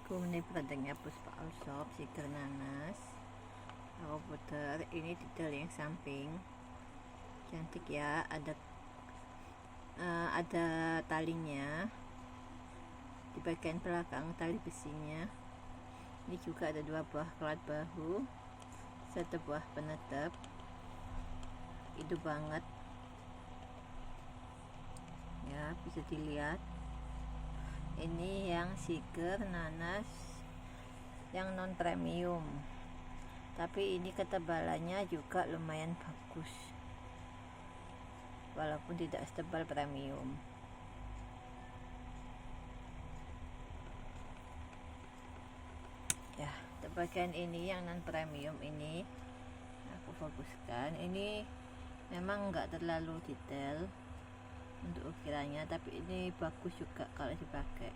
Assalamualaikum, ini produknya Puspa All Shop Seger Nanas. Aku putar, ini detail yang samping cantik ya, ada talinya di bagian belakang, tali besinya. Ini juga ada 2 buah kelat bahu, 1 buah penetap. Itu banget ya, bisa dilihat. Ini yang Seger Nanas yang non premium, tapi ini ketebalannya juga lumayan bagus walaupun tidak setebal premium. Ya, bagian ini yang non premium ini aku fokuskan. Ini memang enggak terlalu detail untuk ukirannya, tapi ini bagus juga kalau dipakai.